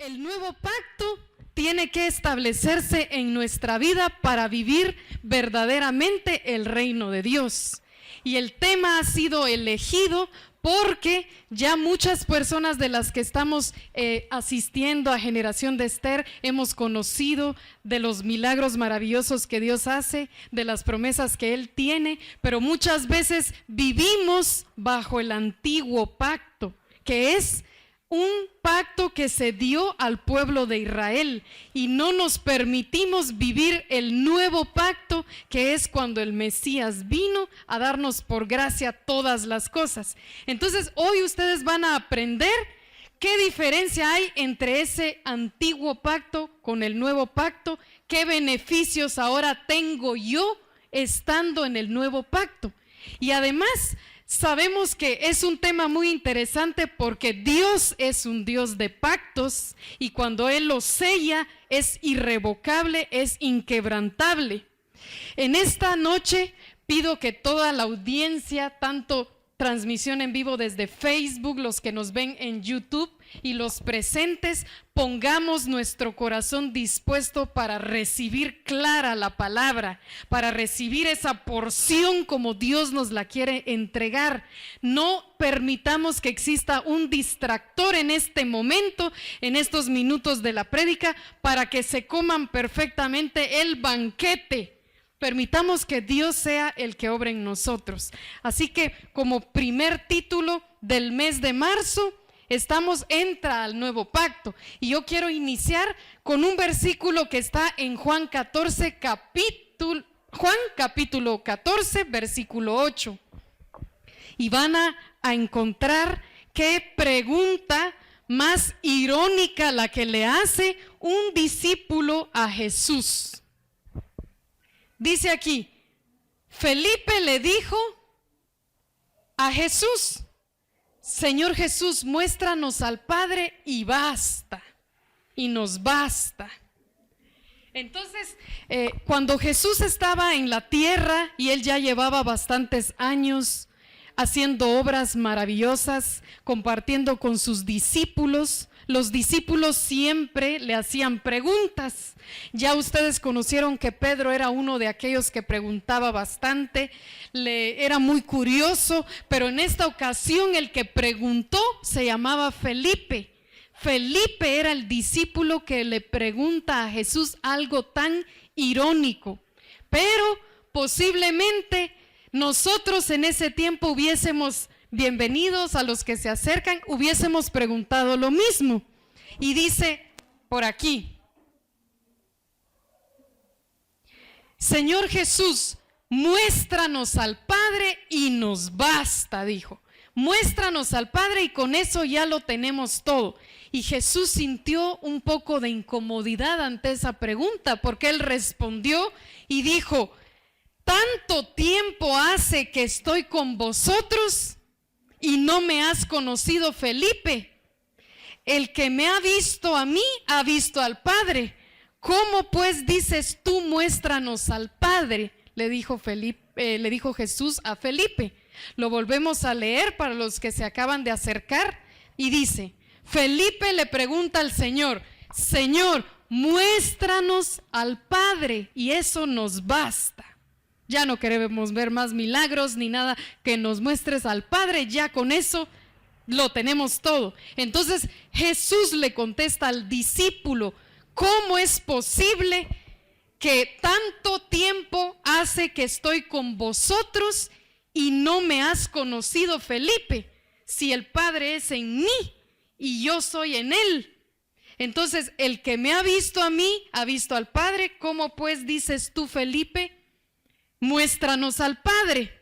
El nuevo pacto tiene que establecerse en nuestra vida para vivir verdaderamente el reino de Dios. Y el tema ha sido elegido porque ya muchas personas de las que estamos asistiendo a Generación de Esther hemos conocido de los milagros maravillosos que Dios hace, de las promesas que Él tiene, pero muchas veces vivimos bajo el antiguo pacto, que es un pacto que se dio al pueblo de Israel, y no nos permitimos vivir el nuevo pacto, que es cuando el Mesías vino a darnos por gracia todas las cosas. Entonces hoy ustedes van a aprender qué diferencia hay entre ese antiguo pacto con el nuevo pacto, qué beneficios ahora tengo yo estando en el nuevo pacto. Y además sabemos que es un tema muy interesante porque Dios es un Dios de pactos, y cuando Él los sella es irrevocable, es inquebrantable. En esta noche pido que toda la audiencia, tanto transmisión en vivo desde Facebook, los que nos ven en YouTube y los presentes, pongamos nuestro corazón dispuesto para recibir clara la palabra, para recibir esa porción como Dios nos la quiere entregar. No permitamos que exista un distractor en este momento, en estos minutos de la prédica, para que se coman perfectamente el banquete. Permitamos que Dios sea el que obre en nosotros. Así que como primer título del mes de marzo, estamos entra al nuevo pacto. Y yo quiero iniciar con un versículo que está en Juan capítulo 14, versículo 8. Y van a encontrar qué pregunta más irónica la que le hace un discípulo a Jesús. Dice aquí, Felipe le dijo a Jesús: Señor Jesús, muéstranos al Padre y basta, y nos basta. Entonces, cuando Jesús estaba en la tierra y Él ya llevaba bastantes años haciendo obras maravillosas, compartiendo con sus discípulos, los discípulos siempre le hacían preguntas. Ya ustedes conocieron que Pedro era uno de aquellos que preguntaba bastante, era muy curioso, pero en esta ocasión el que preguntó se llamaba Felipe. Felipe era el discípulo que le pregunta a Jesús algo tan irónico, pero posiblemente nosotros en ese tiempo hubiésemos, bienvenidos a los que se acercan, hubiésemos preguntado lo mismo. Y dice por aquí: Señor Jesús, muéstranos al Padre y nos basta, dijo. Muéstranos al Padre y con eso ya lo tenemos todo. Y Jesús sintió un poco de incomodidad ante esa pregunta, porque Él respondió y dijo: ¿tanto tiempo hace que estoy con vosotros y no me has conocido, Felipe? El que me ha visto a mí, ha visto al Padre. ¿Cómo pues dices tú, muéstranos al Padre? Le dijo Jesús a Felipe. Lo volvemos a leer para los que se acaban de acercar. Y dice, Felipe le pregunta al Señor: Señor, muéstranos al Padre y eso nos basta. Ya no queremos ver más milagros ni nada, que nos muestres al Padre, ya con eso lo tenemos todo. Entonces Jesús le contesta al discípulo: ¿cómo es posible que tanto tiempo hace que estoy con vosotros y no me has conocido, Felipe? Si el Padre es en mí y yo soy en Él. Entonces el que me ha visto a mí, ha visto al Padre. ¿Cómo pues dices tú, Felipe, muéstranos al Padre?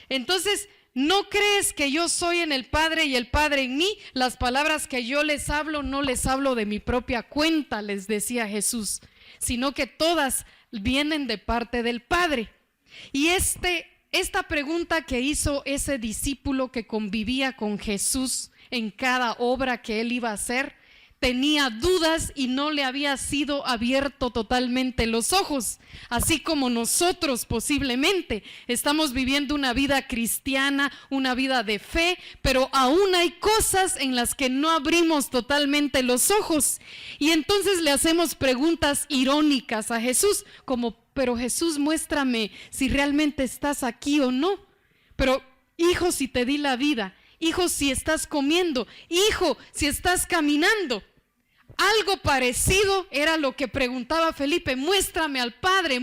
Entonces, ¿no crees que yo soy en el Padre y el Padre en mí? Las palabras que yo les hablo, no les hablo de mi propia cuenta, les decía Jesús, sino que todas vienen de parte del Padre. Y esta pregunta que hizo ese discípulo que convivía con Jesús en cada obra que Él iba a hacer, tenía dudas y no le había sido abierto totalmente los ojos, así como nosotros posiblemente estamos viviendo una vida cristiana, una vida de fe, pero aún hay cosas en las que no abrimos totalmente los ojos, y entonces le hacemos preguntas irónicas a Jesús, como: pero Jesús, muéstrame si realmente estás aquí o no. Pero hijo, si te di la vida, hijo, si estás comiendo, hijo, si estás caminando. Algo parecido era lo que preguntaba Felipe: muéstrame al Padre,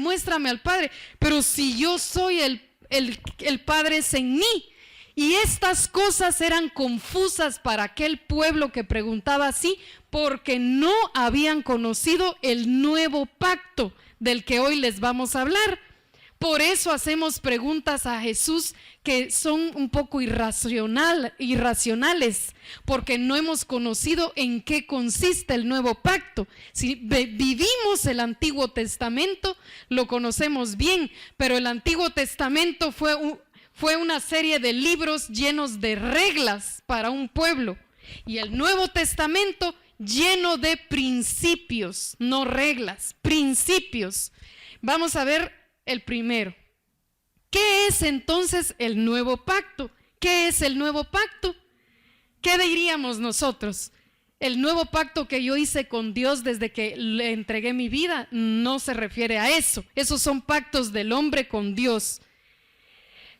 pero si yo soy el Padre es en mí. Y estas cosas eran confusas para aquel pueblo que preguntaba así, porque no habían conocido el nuevo pacto del que hoy les vamos a hablar. Por eso hacemos preguntas a Jesús que son un poco irracionales, porque no hemos conocido en qué consiste el nuevo pacto. Si vivimos el Antiguo Testamento, lo conocemos bien, pero el Antiguo Testamento fue una serie de libros llenos de reglas para un pueblo, y el Nuevo Testamento lleno de principios, no reglas, principios. Vamos a ver el primero. ¿Qué es entonces el nuevo pacto? ¿Qué es el nuevo pacto? ¿Qué diríamos nosotros? El nuevo pacto que yo hice con Dios desde que le entregué mi vida no se refiere a eso. Esos son pactos del hombre con Dios.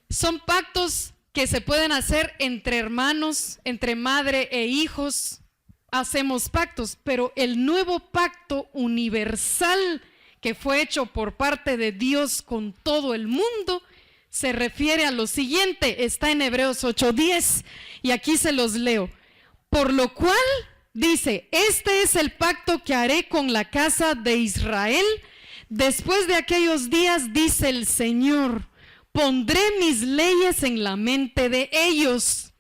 Son pactos que se pueden hacer entre hermanos, entre madre e hijos. Hacemos pactos, pero el nuevo pacto universal que fue hecho por parte de Dios con todo el mundo, se refiere a lo siguiente. Está en Hebreos 8:10 y aquí se los leo. Por lo cual dice: este es el pacto que haré con la casa de Israel después de aquellos días, dice el Señor. Pondré mis leyes en la mente de ellos,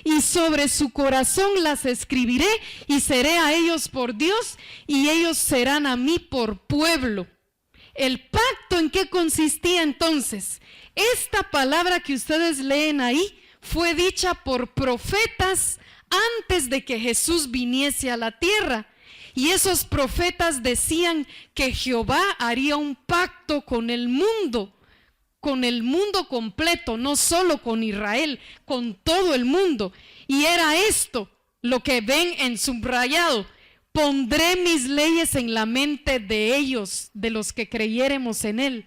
y sobre su corazón las escribiré, y seré a ellos por Dios, y ellos serán a mí por pueblo. ¿El pacto en qué consistía entonces? Esta palabra que ustedes leen ahí fue dicha por profetas antes de que Jesús viniese a la tierra. Y esos profetas decían que Jehová haría un pacto con el mundo completo, no solo con Israel, con todo el mundo. Y era esto lo que ven en subrayado: pondré mis leyes en la mente de ellos, de los que creyéremos en Él,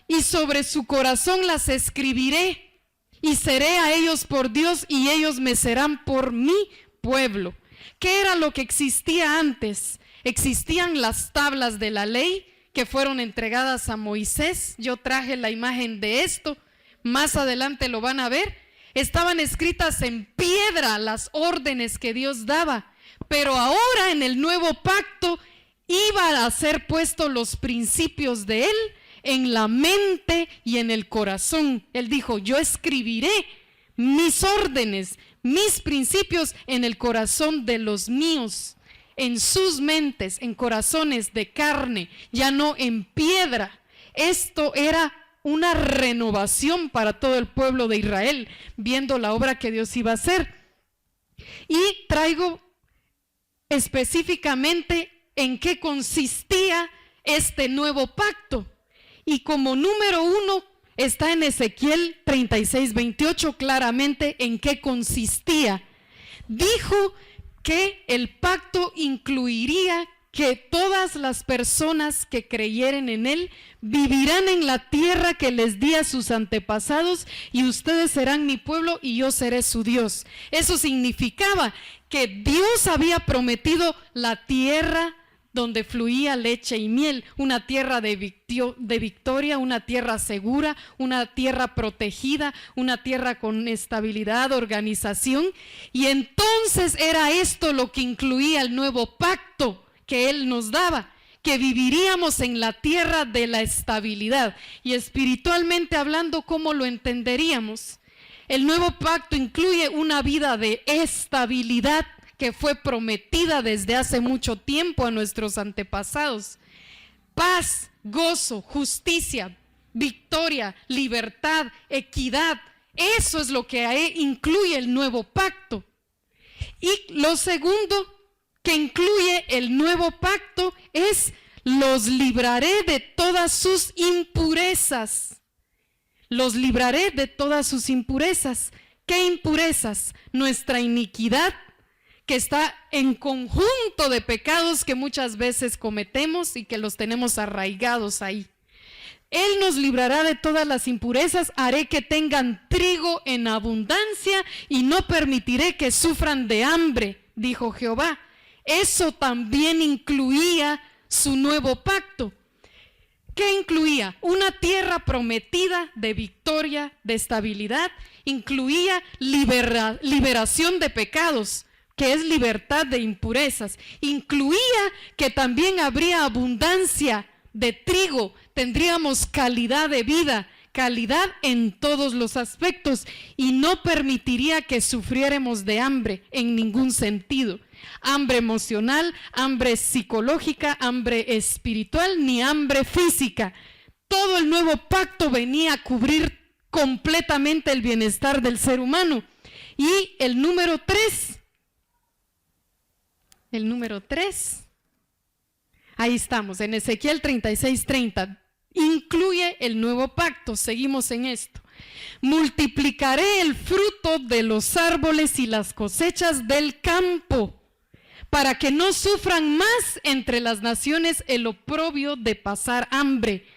y sobre su corazón las escribiré, y seré a ellos por Dios, y ellos me serán por mi pueblo. ¿Qué era lo que existía antes? Existían las tablas de la ley que fueron entregadas a Moisés. Yo traje la imagen de esto, más adelante lo van a ver. Estaban escritas en piedra las órdenes que Dios daba, pero ahora en el nuevo pacto iba a ser puestos los principios de Él en la mente y en el corazón. Él dijo: yo escribiré mis órdenes, mis principios en el corazón de los míos, en sus mentes, en corazones de carne, ya no en piedra. Esto era una renovación para todo el pueblo de Israel, viendo la obra que Dios iba a hacer. Y traigo específicamente en qué consistía este nuevo pacto. Y como número 1 está en Ezequiel 36:28, claramente en qué consistía. Dijo que el pacto incluiría que todas las personas que creyeren en Él vivirán en la tierra que les di a sus antepasados, y ustedes serán mi pueblo y yo seré su Dios. Eso significaba que Dios había prometido la tierra donde fluía leche y miel, una tierra de victoria, una tierra segura, una tierra protegida, una tierra con estabilidad, organización. Y entonces era esto lo que incluía el nuevo pacto que Él nos daba, que viviríamos en la tierra de la estabilidad. Y espiritualmente hablando, ¿cómo lo entenderíamos? El nuevo pacto incluye una vida de estabilidad que fue prometida desde hace mucho tiempo a nuestros antepasados. Paz, gozo, justicia, victoria, libertad, equidad. Eso es lo que incluye el nuevo pacto. Y lo segundo que incluye el nuevo pacto es: los libraré de todas sus impurezas. Los libraré de todas sus impurezas. ¿Qué impurezas? Nuestra iniquidad, que está en conjunto de pecados que muchas veces cometemos y que los tenemos arraigados ahí. Él nos librará de todas las impurezas, haré que tengan trigo en abundancia y no permitiré que sufran de hambre, dijo Jehová. Eso también incluía su nuevo pacto. ¿Qué incluía? Una tierra prometida de victoria, de estabilidad. Incluía liberación de pecados, que es libertad de impurezas. Incluía que también habría abundancia de trigo, tendríamos calidad de vida, calidad en todos los aspectos, y no permitiría que sufriéramos de hambre en ningún sentido. Hambre emocional, hambre psicológica, hambre espiritual, ni hambre física. Todo el nuevo pacto venía a cubrir completamente el bienestar del ser humano. Y el número 3, ahí estamos, en Ezequiel 36:30, incluye el nuevo pacto. Seguimos en esto. Multiplicaré el fruto de los árboles y las cosechas del campo, para que no sufran más entre las naciones el oprobio de pasar hambre.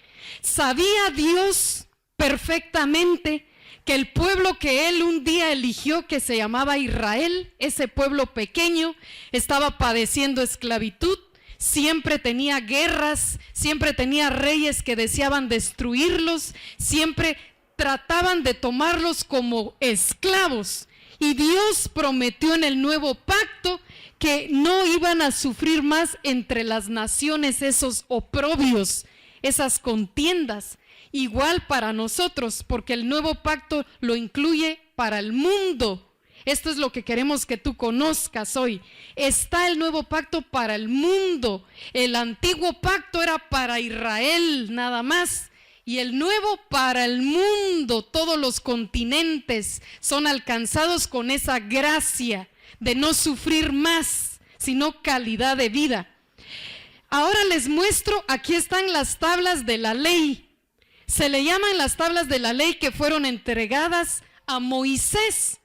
Sabía Dios perfectamente que el pueblo que Él un día eligió, que se llamaba Israel, ese pueblo pequeño, estaba padeciendo esclavitud, siempre tenía guerras, siempre tenía reyes que deseaban destruirlos, siempre trataban de tomarlos como esclavos. Y Dios prometió en el nuevo pacto que no iban a sufrir más entre las naciones esos oprobios, esas contiendas. Igual para nosotros, porque el nuevo pacto lo incluye para el mundo. Esto es lo que queremos que tú conozcas hoy. Está el nuevo pacto para el mundo. El antiguo pacto era para Israel nada más. Y el nuevo para el mundo. Todos los continentes son alcanzados con esa gracia de no sufrir más, sino calidad de vida. Ahora les muestro, aquí están las tablas de la ley. Se le llaman las tablas de la ley que fueron entregadas a Moisés,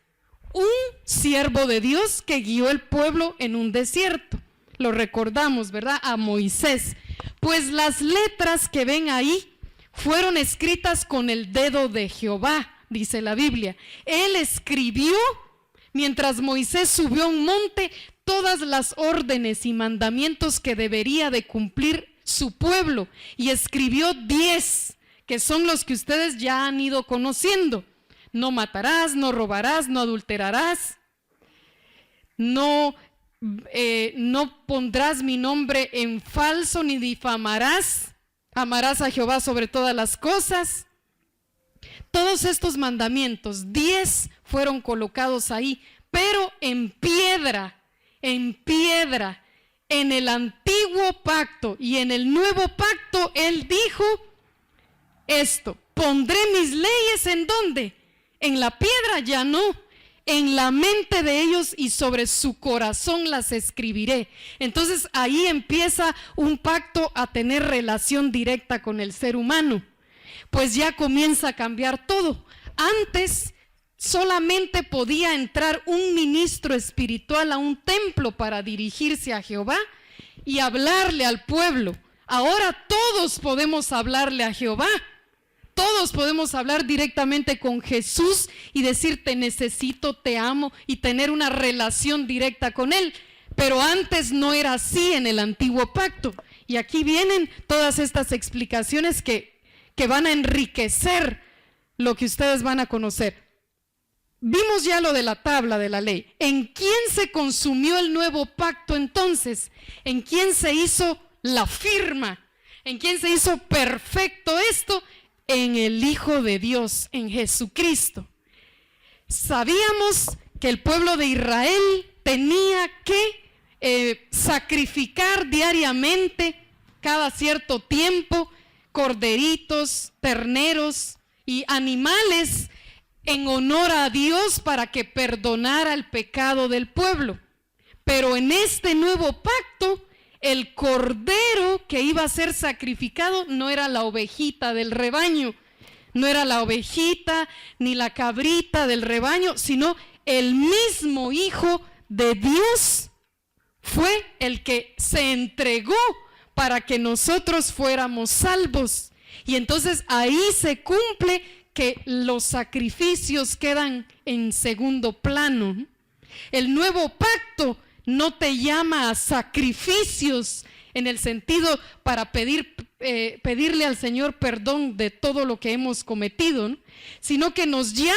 un siervo de Dios que guió el pueblo en un desierto. Lo recordamos, ¿verdad? A Moisés. Pues las letras que ven ahí fueron escritas con el dedo de Jehová, dice la Biblia. Él escribió, mientras Moisés subió a un monte, todas las órdenes y mandamientos que debería de cumplir su pueblo, y escribió 10, que son los que ustedes ya han ido conociendo. No matarás, no robarás, no adulterarás, no pondrás mi nombre en falso, ni difamarás, amarás a Jehová sobre todas las cosas. Todos estos mandamientos, 10 fueron colocados ahí, pero en piedra, en el antiguo pacto. Y en el nuevo pacto Él dijo esto: pondré mis leyes ¿en dónde? En la piedra, ya no, en la mente de ellos, y sobre su corazón las escribiré. Entonces ahí empieza un pacto a tener relación directa con el ser humano, pues ya comienza a cambiar todo. Antes solamente podía entrar un ministro espiritual a un templo para dirigirse a Jehová y hablarle al pueblo. Ahora todos podemos hablarle a Jehová. Todos podemos hablar directamente con Jesús y decir: te necesito, te amo, y tener una relación directa con Él. Pero antes no era así en el antiguo pacto. Y aquí vienen todas estas explicaciones que van a enriquecer lo que ustedes van a conocer. Vimos ya lo de la tabla de la ley. ¿En quién se consumió el nuevo pacto entonces? ¿En quién se hizo la firma? ¿En quién se hizo perfecto esto? En el Hijo de Dios, en Jesucristo. Sabíamos que el pueblo de Israel tenía que sacrificar diariamente, cada cierto tiempo, corderitos, terneros y animales en honor a Dios para que perdonara el pecado del pueblo. Pero en este nuevo pacto, el cordero que iba a ser sacrificado no era la ovejita del rebaño, no era la ovejita ni la cabrita del rebaño, sino el mismo Hijo de Dios fue el que se entregó para que nosotros fuéramos salvos. Y entonces ahí se cumple que los sacrificios quedan en segundo plano. El nuevo pacto no te llama a sacrificios en el sentido para pedirle al Señor perdón de todo lo que hemos cometido, ¿no? Sino que nos llama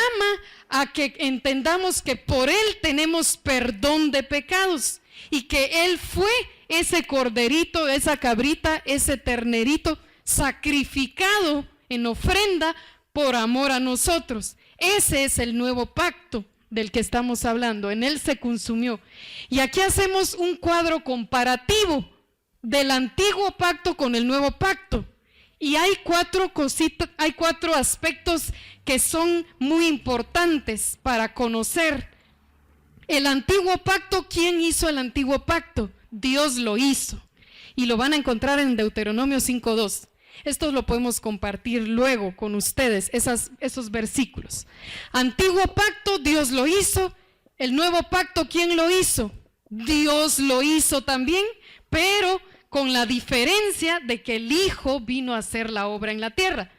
a que entendamos que por Él tenemos perdón de pecados y que Él fue ese corderito, esa cabrita, ese ternerito sacrificado en ofrenda por amor a nosotros. Ese es el nuevo pacto del que estamos hablando. En Él se consumió. Y aquí hacemos un cuadro comparativo del antiguo pacto con el nuevo pacto. Y hay cuatro aspectos que son muy importantes para conocer. El antiguo pacto, ¿quién hizo el antiguo pacto? Dios lo hizo. Y lo van a encontrar en Deuteronomio 5:2. Esto lo podemos compartir luego con ustedes, esos versículos. Antiguo pacto, Dios lo hizo. El nuevo pacto, ¿quién lo hizo? Dios lo hizo también, pero con la diferencia de que el Hijo vino a hacer la obra en la tierra.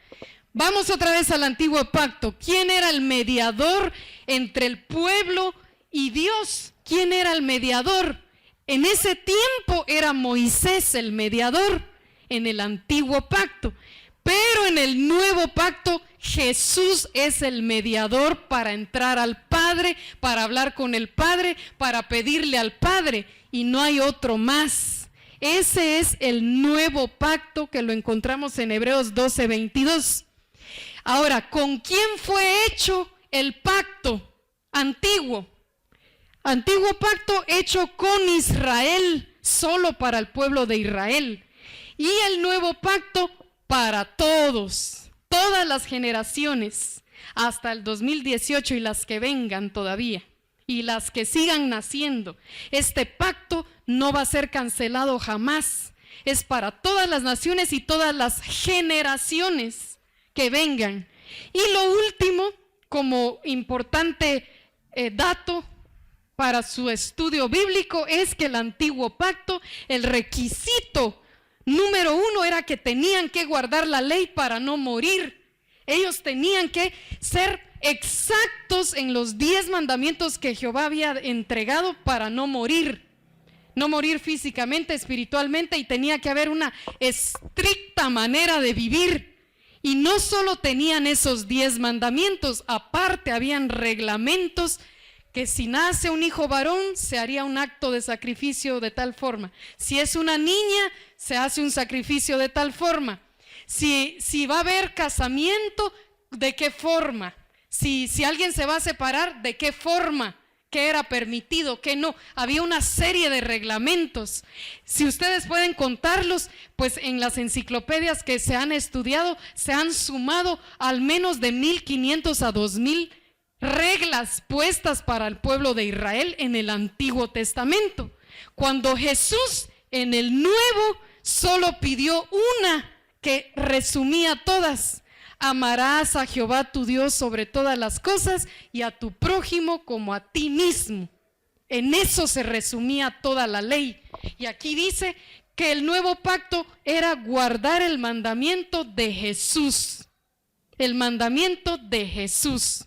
Vamos otra vez al antiguo pacto. ¿Quién era el mediador entre el pueblo y Dios? ¿Quién era el mediador? En ese tiempo era Moisés el mediador en el antiguo pacto, pero en el nuevo pacto Jesús es el mediador para entrar al Padre, para hablar con el Padre, para pedirle al Padre, y no hay otro más. Ese es el nuevo pacto que lo encontramos en Hebreos 12:22. Ahora, ¿con quién fue hecho el pacto antiguo? Antiguo pacto hecho con Israel, solo para el pueblo de Israel. Y el nuevo pacto para todos, todas las generaciones, hasta el 2018 y las que vengan todavía, y las que sigan naciendo. Este pacto no va a ser cancelado jamás. Es para todas las naciones y todas las generaciones que vengan. Y lo último, como importante dato para su estudio bíblico, es que el antiguo pacto, el requisito número 1 era que tenían que guardar la ley para no morir. Ellos tenían que ser exactos en los 10 mandamientos que Jehová había entregado para no morir. No morir físicamente, espiritualmente, y tenía que haber una estricta manera de vivir. Y no solo tenían esos 10 mandamientos, aparte habían reglamentos que si nace un hijo varón, se haría un acto de sacrificio de tal forma. Si es una niña, se hace un sacrificio de tal forma. Si va a haber casamiento, ¿de qué forma? Si alguien se va a separar, ¿de qué forma? ¿Qué era permitido? ¿Qué no? Había una serie de reglamentos. Si ustedes pueden contarlos, pues en las enciclopedias que se han estudiado, se han sumado al menos de 1500 a 2000 reglas puestas para el pueblo de Israel en el Antiguo Testamento. Cuando Jesús en el Nuevo solo pidió una que resumía todas: amarás a Jehová tu Dios sobre todas las cosas y a tu prójimo como a ti mismo. En eso se resumía toda la ley. Y aquí dice que el nuevo pacto era guardar el mandamiento de Jesús. El mandamiento de Jesús.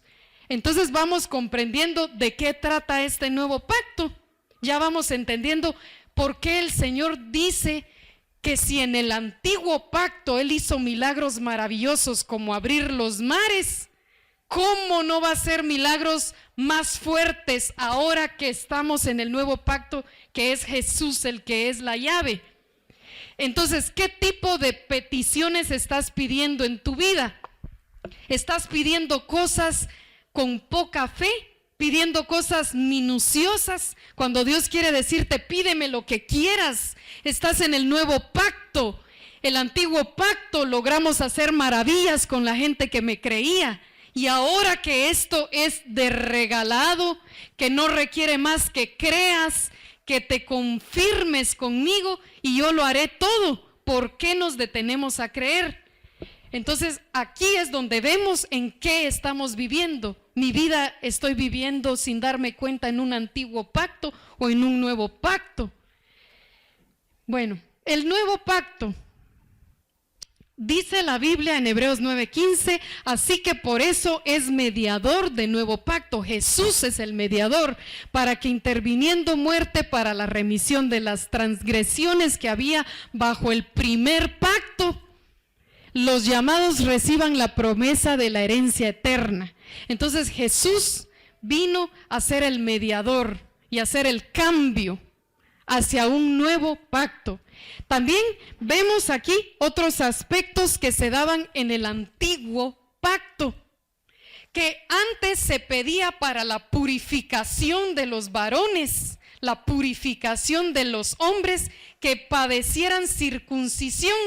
Entonces vamos comprendiendo de qué trata este nuevo pacto. Ya vamos entendiendo por qué el Señor dice que si en el antiguo pacto Él hizo milagros maravillosos como abrir los mares, ¿cómo no va a hacer milagros más fuertes ahora que estamos en el nuevo pacto, que es Jesús el que es la llave? Entonces, ¿qué tipo de peticiones estás pidiendo en tu vida? ¿Estás pidiendo cosas con poca fe? ¿Pidiendo cosas minuciosas? Cuando Dios quiere decirte, pídeme lo que quieras. Estás en el nuevo pacto. El antiguo pacto logramos hacer maravillas con la gente que me creía. Y ahora que esto es de regalado, que no requiere más que creas, que te confirmes conmigo y yo lo haré todo. ¿Por qué nos detenemos a creer? Entonces aquí es donde vemos en qué estamos viviendo. Mi vida estoy viviendo sin darme cuenta en un antiguo pacto o en un nuevo pacto. Bueno, el nuevo pacto, dice la Biblia en Hebreos 9:15, así que por eso es mediador de nuevo pacto. Jesús es el mediador, para que interviniendo muerte para la remisión de las transgresiones que había bajo el primer pacto, los llamados reciban la promesa de la herencia eterna. Entonces Jesús vino a ser el mediador y a hacer el cambio hacia un nuevo pacto. También vemos aquí otros aspectos que se daban en el antiguo pacto, que antes se pedía para la purificación de los varones, la purificación de los hombres que padecieran circuncisión,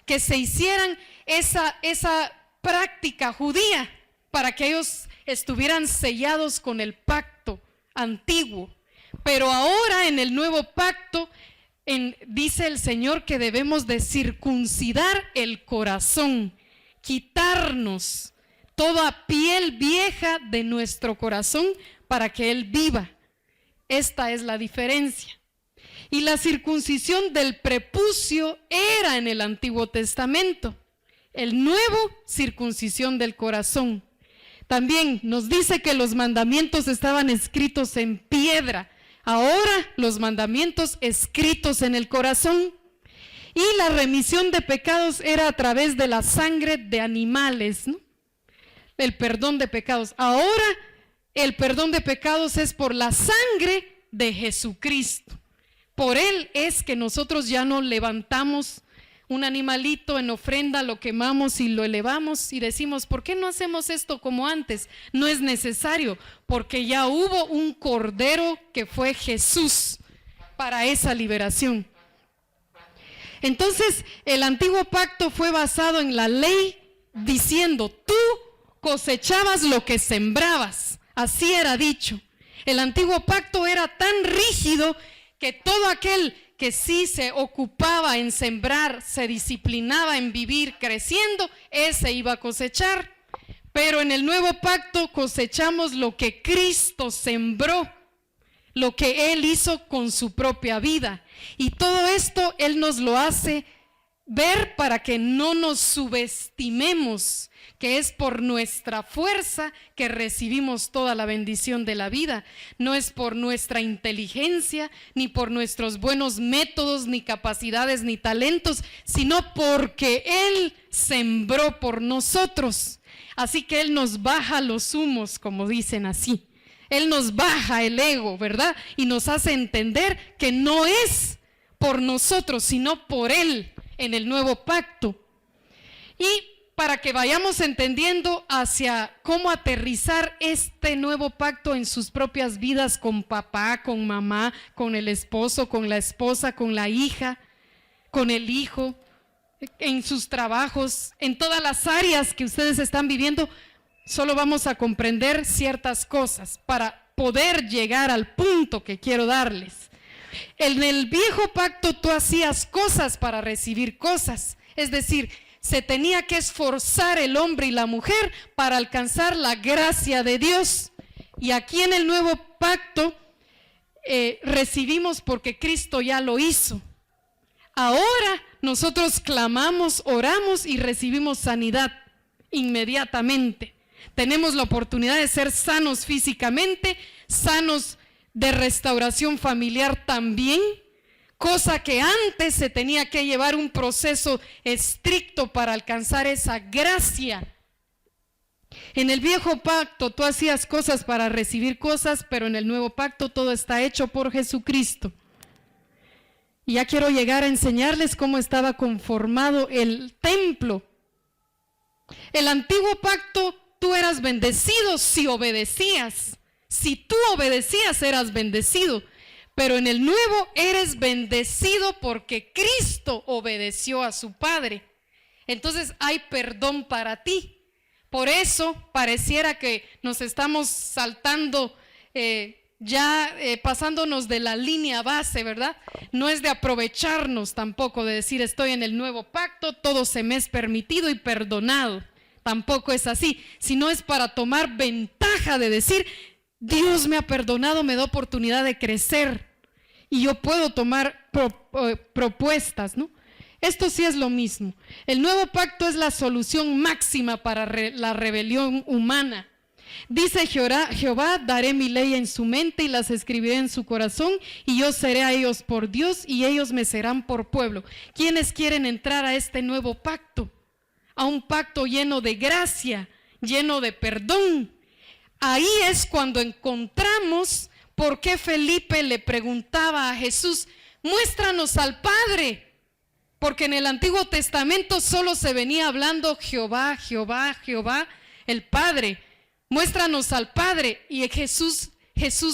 que se hicieran esa práctica judía para que ellos estuvieran sellados con el pacto antiguo. Pero ahora en el nuevo pacto dice el Señor que debemos de circuncidar el corazón, quitarnos toda piel vieja de nuestro corazón para que Él viva. Esta es la diferencia. Y la circuncisión del prepucio era en el Antiguo Testamento. El nuevo, circuncisión del corazón. También nos dice que los mandamientos estaban escritos en piedra. Ahora los mandamientos escritos en el corazón. Y la remisión de pecados era a través de la sangre de animales, ¿no? El perdón de pecados. Ahora el perdón de pecados es por la sangre de Jesucristo. Por Él es que nosotros ya no levantamos un animalito en ofrenda, lo quemamos y lo elevamos y decimos, ¿por qué no hacemos esto como antes? No es necesario, porque ya hubo un cordero que fue Jesús para esa liberación. Entonces, el antiguo pacto fue basado en la ley, diciendo, tú cosechabas lo que sembrabas. Así era dicho. El antiguo pacto era tan rígido que todo aquel que sí se ocupaba en sembrar, se disciplinaba en vivir creciendo, ese iba a cosechar. Pero en el nuevo pacto cosechamos lo que Cristo sembró, lo que Él hizo con su propia vida. Y todo esto Él nos lo hace ver para que no nos subestimemos, que es por nuestra fuerza que recibimos toda la bendición de la vida. No es por nuestra inteligencia, ni por nuestros buenos métodos, ni capacidades, ni talentos, sino porque Él sembró por nosotros. Así que Él nos baja los humos, como dicen así. Él nos baja el ego, ¿verdad? Y nos hace entender que no es por nosotros, sino por Él en el nuevo pacto. Y para que vayamos entendiendo hacia cómo aterrizar este nuevo pacto en sus propias vidas con papá, con mamá, con el esposo, con la esposa, con la hija, con el hijo, en sus trabajos, en todas las áreas que ustedes están viviendo, solo vamos a comprender ciertas cosas para poder llegar al punto que quiero darles. En el viejo pacto tú hacías cosas para recibir cosas, es decir, se tenía que esforzar el hombre y la mujer para alcanzar la gracia de Dios. Y aquí en el nuevo pacto recibimos porque Cristo ya lo hizo. Ahora nosotros clamamos, oramos y recibimos sanidad inmediatamente. Tenemos la oportunidad de ser sanos físicamente, sanos de restauración familiar también, cosa que antes se tenía que llevar un proceso estricto para alcanzar esa gracia. En el viejo pacto tú hacías cosas para recibir cosas, pero en el nuevo pacto todo está hecho por Jesucristo. Y ya quiero llegar a enseñarles cómo estaba conformado el templo. El antiguo pacto tú eras bendecido si obedecías. Si tú obedecías eras bendecido. Pero en el nuevo eres bendecido porque Cristo obedeció a su Padre. Entonces hay perdón para ti. Por eso pareciera que nos estamos saltando ya pasándonos de la línea base, ¿verdad? No es de aprovecharnos tampoco de decir estoy en el nuevo pacto, todo se me es permitido y perdonado. Tampoco es así, sino es para tomar ventaja de decir Dios me ha perdonado, me da oportunidad de crecer y yo puedo tomar propuestas, ¿no? Esto sí es lo mismo. El nuevo pacto es la solución máxima para la rebelión humana. Dice Jehová, daré mi ley en su mente y las escribiré en su corazón, y yo seré a ellos por Dios y ellos me serán por pueblo. ¿Quiénes quieren entrar a este nuevo pacto? A un pacto lleno de gracia, lleno de perdón. Ahí es cuando encontramos por qué Felipe le preguntaba a Jesús, muéstranos al Padre. Porque en el Antiguo Testamento solo se venía hablando Jehová, Jehová, Jehová, el Padre. Muéstranos al Padre. Y Jesús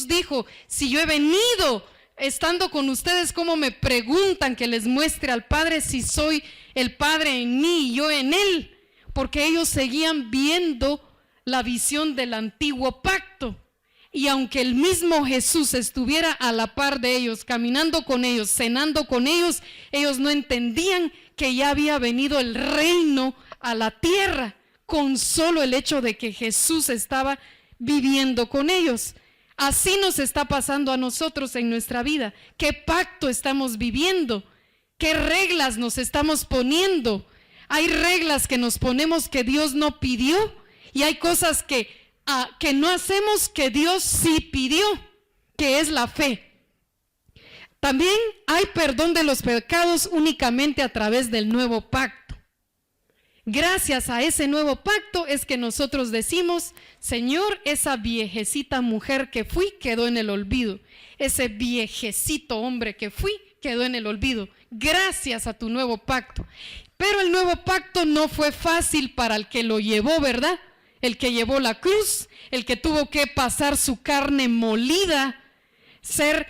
dijo, si yo he venido estando con ustedes, ¿cómo me preguntan que les muestre al Padre si soy el Padre en mí y yo en Él? Porque ellos seguían viendo la visión del antiguo pacto. Y aunque el mismo Jesús estuviera a la par de ellos, caminando con ellos, cenando con ellos, ellos no entendían que ya había venido el reino a la tierra con solo el hecho de que Jesús estaba viviendo con ellos. Así nos está pasando a nosotros en nuestra vida. ¿Qué pacto estamos viviendo? ¿Qué reglas nos estamos poniendo? Hay reglas que nos ponemos que Dios no pidió y hay cosas que no hacemos que Dios sí pidió, que es la fe. También hay perdón de los pecados únicamente a través del nuevo pacto. Gracias a ese nuevo pacto es que nosotros decimos, Señor, esa viejecita mujer que fui quedó en el olvido. Ese viejecito hombre que fui quedó en el olvido. Gracias a tu nuevo pacto. Pero el nuevo pacto no fue fácil para el que lo llevó, ¿verdad? El que llevó la cruz, el que tuvo que pasar su carne molida, ser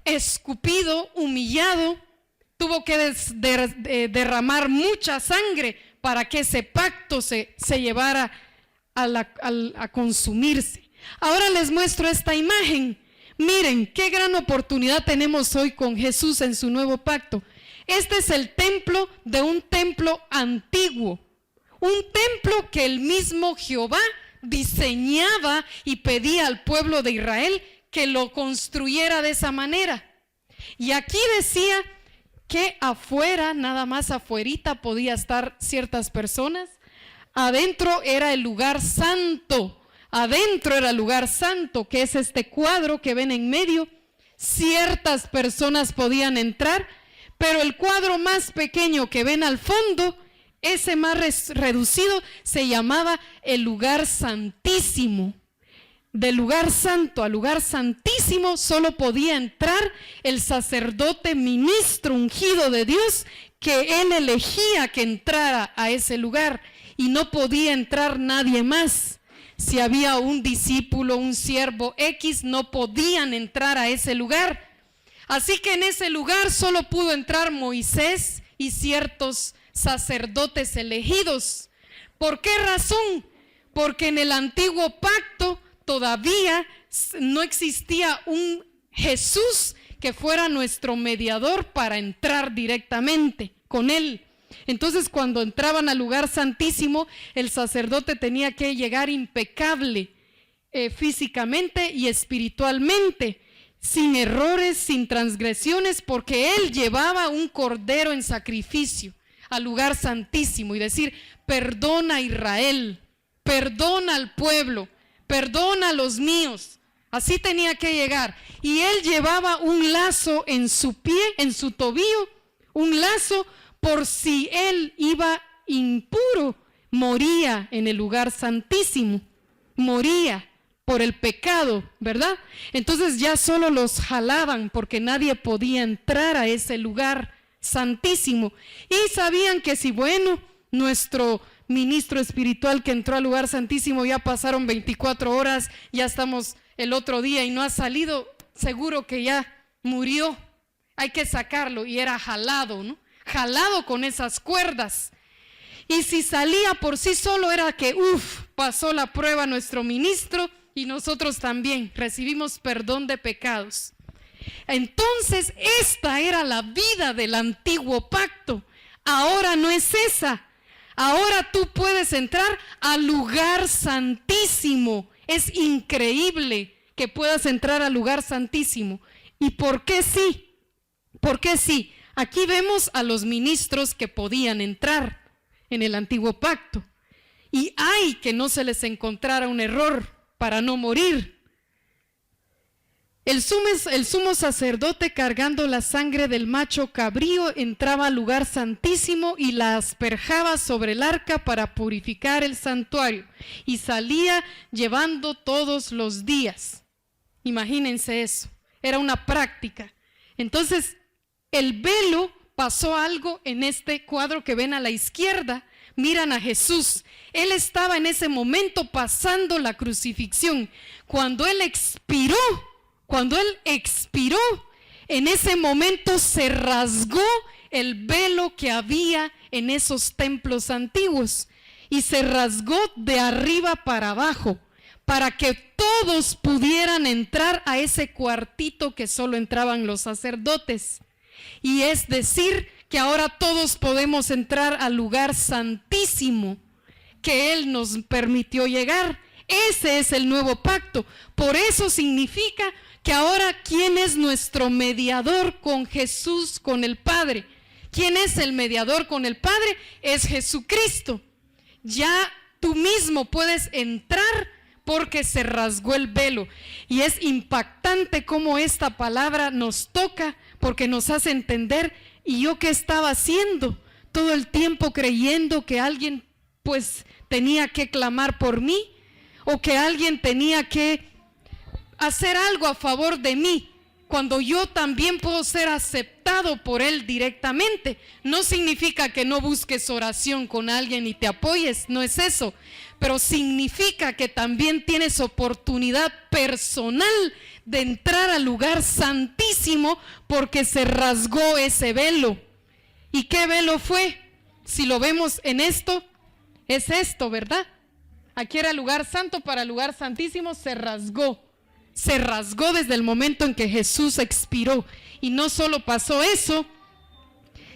escupido, humillado, tuvo que derramar mucha sangre para que ese pacto se llevara a consumirse. Ahora les muestro esta imagen. Miren, qué gran oportunidad tenemos hoy con Jesús en su nuevo pacto. Este es el templo de un templo antiguo. Un templo que el mismo Jehová diseñaba y pedía al pueblo de Israel que lo construyera de esa manera. Y aquí decía que afuera, nada más afuerita podía estar ciertas personas. Adentro era el lugar santo. Adentro era el lugar santo, que es este cuadro que ven en medio. Ciertas personas podían entrar, pero el cuadro más pequeño que ven al fondo, ese más reducido, se llamaba el lugar santísimo. Del lugar santo al lugar santísimo solo podía entrar el sacerdote ministro ungido de Dios, que él elegía que entrara a ese lugar, y no podía entrar nadie más. Si había un discípulo, un siervo X, no podían entrar a ese lugar. Así que en ese lugar solo pudo entrar Moisés y ciertos sacerdotes elegidos. ¿Por qué razón? Porque en el antiguo pacto todavía no existía un Jesús que fuera nuestro mediador para entrar directamente con él. Entonces, cuando entraban al lugar santísimo, el sacerdote tenía que llegar impecable físicamente y espiritualmente, sin errores, sin transgresiones, porque él llevaba un cordero en sacrificio al lugar santísimo y decir, perdona a Israel, perdona al pueblo, perdona a los míos. Así tenía que llegar. Y él llevaba un lazo en su pie, en su tobillo, un lazo por si él iba impuro, moría en el lugar santísimo, moría por el pecado, ¿verdad? Entonces ya solo los jalaban porque nadie podía entrar a ese lugar santísimo. Y sabían que si, bueno, nuestro ministro espiritual que entró al lugar santísimo, ya pasaron 24 horas, ya estamos el otro día y no ha salido, seguro que ya murió, hay que sacarlo, y era jalado, ¿no? Jalado con esas cuerdas. Y si salía por sí solo era que, pasó la prueba nuestro ministro, y nosotros también recibimos perdón de pecados. Entonces, esta era la vida del antiguo pacto. Ahora no es esa. Ahora tú puedes entrar al lugar santísimo. Es increíble que puedas entrar al lugar santísimo. ¿Y por qué sí? ¿Por qué sí? Aquí vemos a los ministros que podían entrar en el antiguo pacto. Y ay, que no se les encontrara un error para no morir. El sumo sacerdote, cargando la sangre del macho cabrío, entraba al lugar santísimo y la asperjaba sobre el arca para purificar el santuario, y salía llevando todos los días. Imagínense eso, era una práctica. Entonces, el velo, pasó algo en este cuadro que ven a la izquierda. Miran a Jesús. Él estaba en ese momento pasando la crucifixión. Cuando Él expiró, en ese momento se rasgó el velo que había en esos templos antiguos, y se rasgó de arriba para abajo, para que todos pudieran entrar a ese cuartito que solo entraban los sacerdotes. Y es decir, que ahora todos podemos entrar al lugar santísimo que Él nos permitió llegar. Ese es el nuevo pacto. Por eso significa que ahora, ¿quién es nuestro mediador con Jesús, con el Padre? ¿Quién es el mediador con el Padre? Es Jesucristo. Ya tú mismo puedes entrar porque se rasgó el velo. Y es impactante cómo esta palabra nos toca, porque nos hace entender, ¿y yo qué estaba haciendo? Todo el tiempo creyendo que alguien pues tenía que clamar por mí, o que alguien tenía que hacer algo a favor de mí, cuando yo también puedo ser aceptado por Él directamente. No significa que no busques oración con alguien y te apoyes, no es eso, pero significa que también tienes oportunidad personal de entrar al lugar santísimo, porque se rasgó ese velo. ¿Y qué velo fue? Si lo vemos en esto, es esto, ¿verdad? Aquí era el lugar santo, para el lugar santísimo se rasgó. Se rasgó desde el momento en que Jesús expiró. Y no solo pasó eso,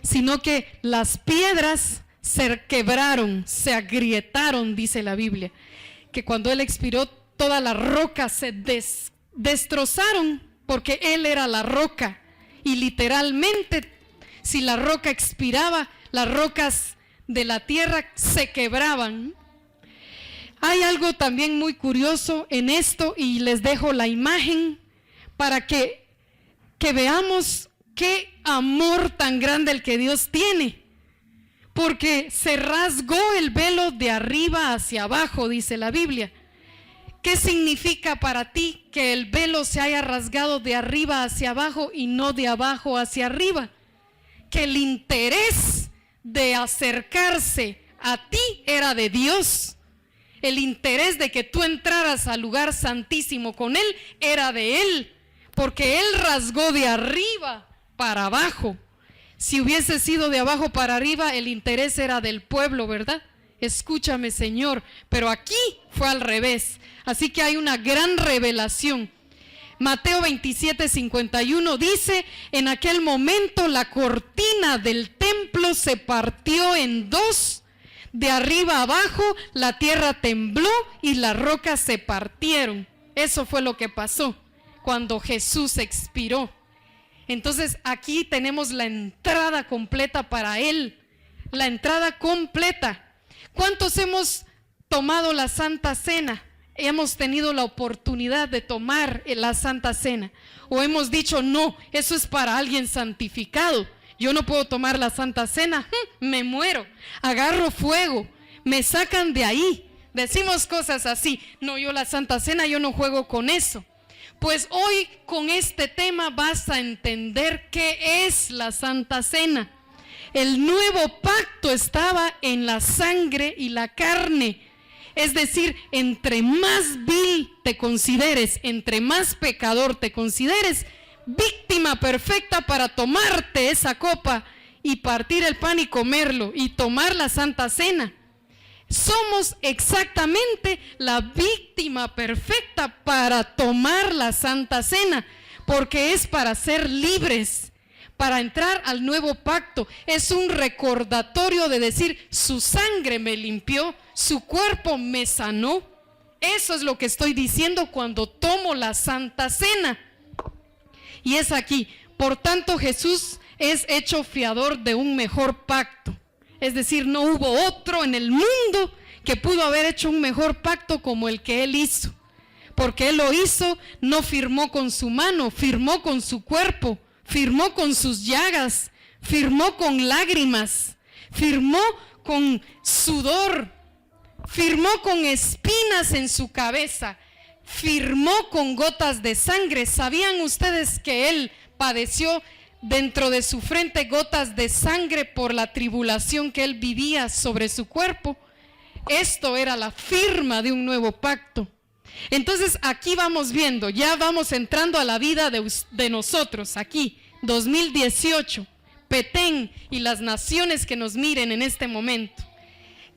sino que las piedras se quebraron, se agrietaron, dice la Biblia. Que cuando Él expiró, todas las rocas se destrozaron, porque Él era la roca. Y literalmente, si la roca expiraba, las rocas de la tierra se quebraban. Hay algo también muy curioso en esto, y les dejo la imagen para que veamos qué amor tan grande el que Dios tiene. Porque se rasgó el velo de arriba hacia abajo, dice la Biblia. ¿Qué significa para ti que el velo se haya rasgado de arriba hacia abajo y no de abajo hacia arriba? Que el interés de acercarse a ti era de Dios. El interés de que tú entraras al lugar santísimo con Él era de Él, porque Él rasgó de arriba para abajo. Si hubiese sido de abajo para arriba, el interés era del pueblo, ¿verdad? Escúchame, Señor, pero aquí fue al revés. Así que hay una gran revelación. Mateo 27:51 dice: en aquel momento la cortina del templo se partió en dos. De arriba abajo la tierra tembló y las rocas se partieron. Eso fue lo que pasó cuando Jesús expiró. Entonces aquí tenemos la entrada completa para Él. La entrada completa. ¿Cuántos hemos tomado la Santa Cena? Hemos tenido la oportunidad de tomar la Santa Cena. O hemos dicho, no, eso es para alguien santificado. Yo no puedo tomar la Santa Cena, me muero, agarro fuego, me sacan de ahí. Decimos cosas así, no, yo la Santa Cena, yo no juego con eso. Pues hoy con este tema vas a entender qué es la Santa Cena. El nuevo pacto estaba en la sangre y la carne. Es decir, entre más vil te consideres, entre más pecador te consideres, víctima perfecta para tomarte esa copa y partir el pan y comerlo y tomar la Santa Cena. somos exactamente la víctima perfecta para tomar la Santa Cena, porque es para ser libres, para entrar al nuevo pacto. Es un recordatorio de decir, su sangre me limpió, su cuerpo me sanó. Eso es lo que estoy diciendo cuando tomo la Santa Cena. Y es aquí, por tanto Jesús es hecho fiador de un mejor pacto. Es decir, no hubo otro en el mundo que pudo haber hecho un mejor pacto como el que Él hizo. Porque Él lo hizo, no firmó con su mano, firmó con su cuerpo, firmó con sus llagas, firmó con lágrimas, firmó con sudor, firmó con espinas en su cabeza, firmó con gotas de sangre. ¿Sabían ustedes que Él padeció dentro de su frente gotas de sangre por la tribulación que Él vivía sobre su cuerpo? Esto era la firma de un nuevo pacto. Entonces aquí vamos viendo, ya vamos entrando a la vida de nosotros, aquí, 2018, Petén y las naciones que nos miren en este momento.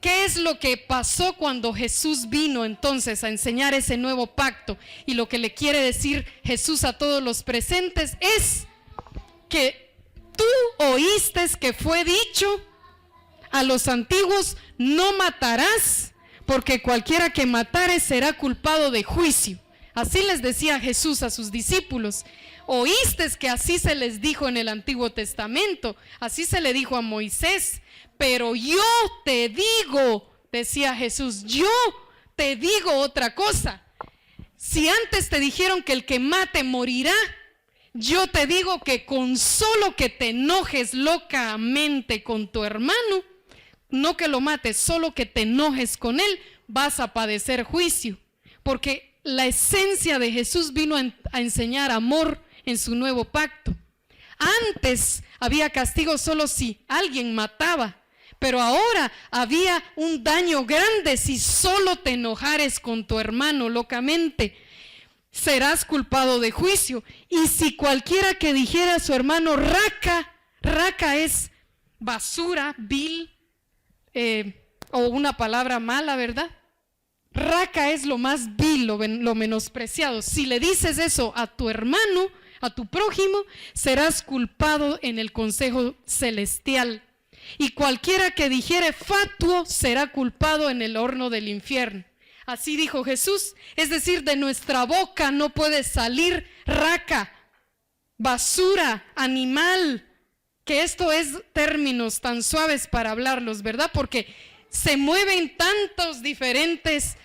¿Qué es lo que pasó cuando Jesús vino entonces a enseñar ese nuevo pacto? Y lo que le quiere decir Jesús a todos los presentes es que tú oíste que fue dicho a los antiguos, no matarás, porque cualquiera que matare será culpado de juicio. Así les decía Jesús a sus discípulos. Oíste que así se les dijo en el Antiguo Testamento, así se le dijo a Moisés, pero yo te digo, decía Jesús, yo te digo otra cosa. Si antes te dijeron que el que mate morirá, yo te digo que con solo que te enojes locamente con tu hermano, no que lo mates, solo que te enojes con él, vas a padecer juicio. Porque la esencia de Jesús vino a enseñar amor en su nuevo pacto. Antes había castigo solo si alguien mataba, pero ahora había un daño grande si solo te enojares con tu hermano locamente. Serás culpado de juicio. Y si cualquiera que dijera a su hermano raca, raca es basura, vil, o una palabra mala, ¿verdad? Raca es lo más vil, lo menospreciado. Si le dices eso a tu hermano, a tu prójimo, serás culpado en el consejo celestial. Y cualquiera que dijere fatuo será culpado en el horno del infierno. Así dijo Jesús, es decir, de nuestra boca no puede salir raca, basura, animal, que esto es términos tan suaves para hablarlos, ¿verdad? Porque se mueven tantos diferentes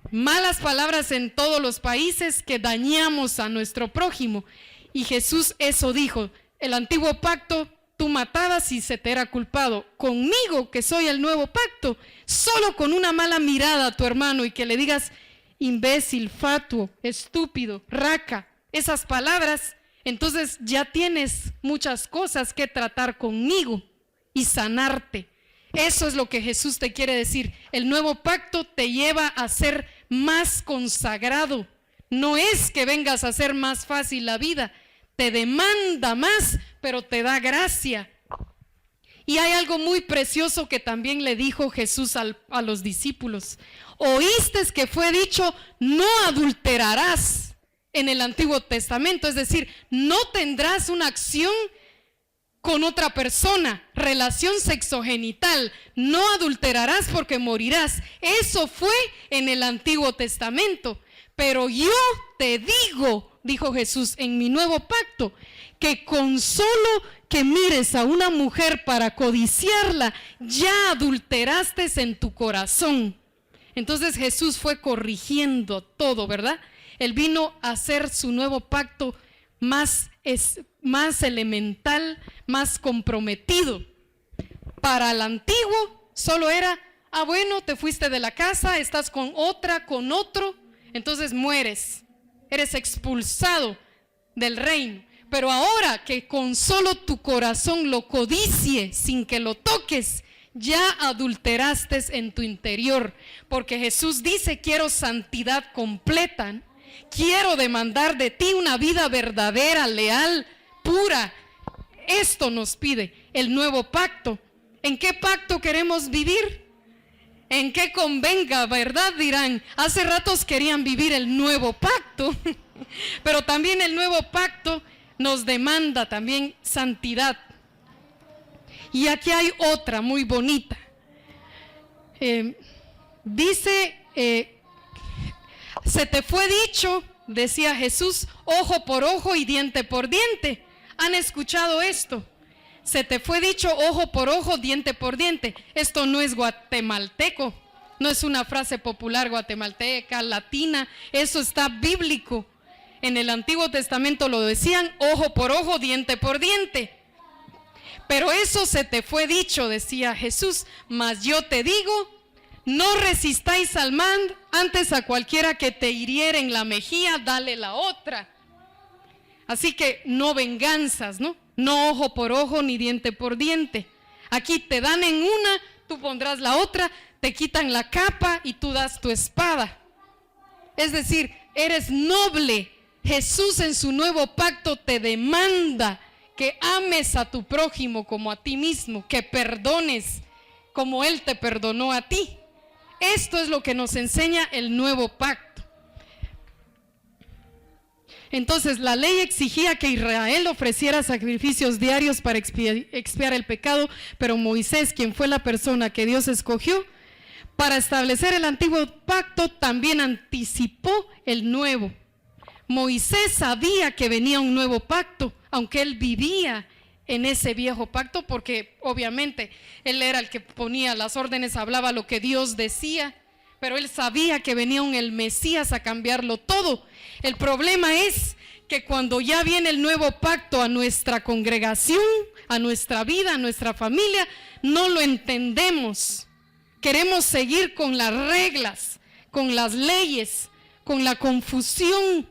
malas palabras en todos los países que dañamos a nuestro prójimo. Y Jesús eso dijo, el antiguo pacto tú matabas y se te era culpado. Conmigo, que soy el nuevo pacto, solo con una mala mirada a tu hermano y que le digas imbécil, fatuo, estúpido, raca, esas palabras, entonces ya tienes muchas cosas que tratar conmigo y sanarte. Eso es lo que Jesús te quiere decir. El nuevo pacto te lleva a ser más consagrado. No es que vengas a hacer más fácil la vida, te demanda más, pero te da gracia. Y hay algo muy precioso que también le dijo Jesús a los discípulos. Oíste que fue dicho, no adulterarás en el Antiguo Testamento, es decir, no tendrás una acción con otra persona, relación sexogenital, no adulterarás porque morirás. Eso fue en el Antiguo Testamento, pero yo te digo, dijo Jesús, en mi nuevo pacto, que con solo que mires a una mujer para codiciarla, ya adulteraste en tu corazón. Entonces Jesús fue corrigiendo todo, ¿verdad? Él vino a hacer su nuevo pacto más elemental, más comprometido. Para el antiguo solo era, bueno, te fuiste de la casa, estás con otra, con otro, entonces mueres, eres expulsado del reino. Pero ahora que con solo tu corazón lo codicie sin que lo toques, ya adulteraste en tu interior, porque Jesús dice, quiero santidad completa, ¿no? Quiero demandar de ti una vida verdadera, leal, pura. Esto nos pide el nuevo pacto. ¿En qué pacto queremos vivir? ¿En qué convenga, verdad? Dirán, hace ratos querían vivir el nuevo pacto, pero también el nuevo pacto nos demanda también santidad. Y aquí hay otra muy bonita. Dice, se te fue dicho, decía Jesús, ojo por ojo y diente por diente. ¿Han escuchado esto? Se te fue dicho ojo por ojo, diente por diente. Esto no es guatemalteco, no es una frase popular guatemalteca, latina, eso está bíblico. En el Antiguo Testamento lo decían, ojo por ojo, diente por diente. Pero eso se te fue dicho, decía Jesús, mas yo te digo, no resistáis al mal, antes a cualquiera que te hiriere en la mejilla, dale la otra. Así que no venganzas, ¿no? No ojo por ojo ni diente por diente. Aquí te dan en una, tú pondrás la otra, te quitan la capa y tú das tu espada. Es decir, eres noble. Jesús en su nuevo pacto te demanda que ames a tu prójimo como a ti mismo, que perdones como Él te perdonó a ti. Esto es lo que nos enseña el nuevo pacto. Entonces la ley exigía que Israel ofreciera sacrificios diarios para expiar el pecado, pero Moisés, quien fue la persona que Dios escogió para establecer el antiguo pacto, también anticipó el nuevo. Moisés sabía que venía un nuevo pacto, aunque él vivía en ese viejo pacto, porque obviamente él era el que ponía las órdenes, hablaba lo que Dios decía, pero él sabía que venía el Mesías a cambiarlo todo. El problema es que cuando ya viene el nuevo pacto a nuestra congregación, a nuestra vida, a nuestra familia, no lo entendemos. Queremos seguir con las reglas, con las leyes, con la confusión.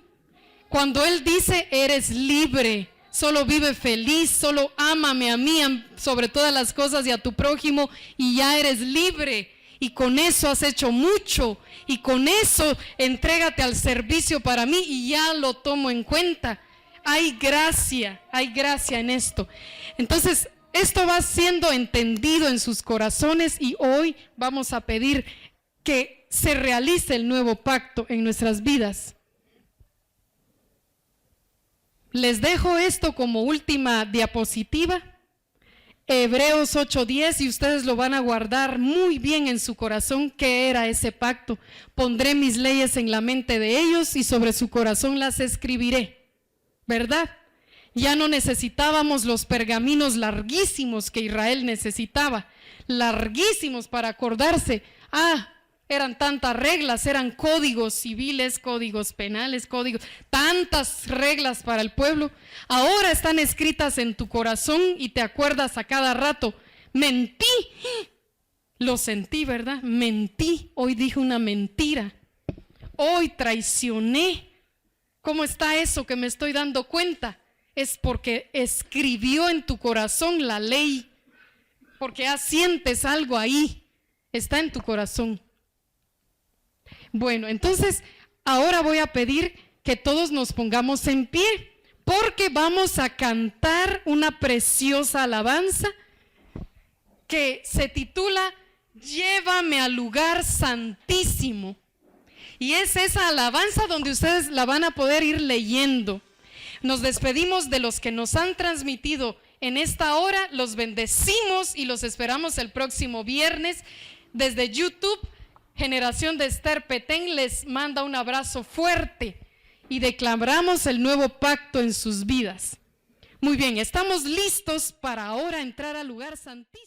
Cuando Él dice, eres libre, solo vive feliz, solo ámame a mí sobre todas las cosas y a tu prójimo, y ya eres libre. Y con eso has hecho mucho, y con eso entrégate al servicio para mí y ya lo tomo en cuenta. Hay gracia en esto. Entonces, esto va siendo entendido en sus corazones y hoy vamos a pedir que se realice el nuevo pacto en nuestras vidas. Les dejo esto como última diapositiva. Hebreos 8:10, y ustedes lo van a guardar muy bien en su corazón. ¿Qué era ese pacto? Pondré mis leyes en la mente de ellos y sobre su corazón las escribiré. ¿Verdad? Ya no necesitábamos los pergaminos larguísimos que Israel necesitaba, larguísimos para acordarse. Eran tantas reglas, eran códigos civiles, códigos penales, tantas reglas para el pueblo. Ahora están escritas en tu corazón y te acuerdas a cada rato. Mentí, lo sentí, ¿verdad? Mentí, hoy dije una mentira, hoy traicioné. ¿Cómo está eso que me estoy dando cuenta? Es porque escribió en tu corazón la ley, porque ya sientes algo ahí, está en tu corazón. Bueno, entonces ahora voy a pedir que todos nos pongamos en pie, porque vamos a cantar una preciosa alabanza que se titula Llévame al lugar santísimo. Y es esa alabanza donde ustedes la van a poder ir leyendo. Nos despedimos de los que nos han transmitido en esta hora, los bendecimos y los esperamos el próximo viernes desde YouTube. Generación de Esther Petén les manda un abrazo fuerte y declaramos el nuevo pacto en sus vidas. Muy bien, estamos listos para ahora entrar al lugar santísimo.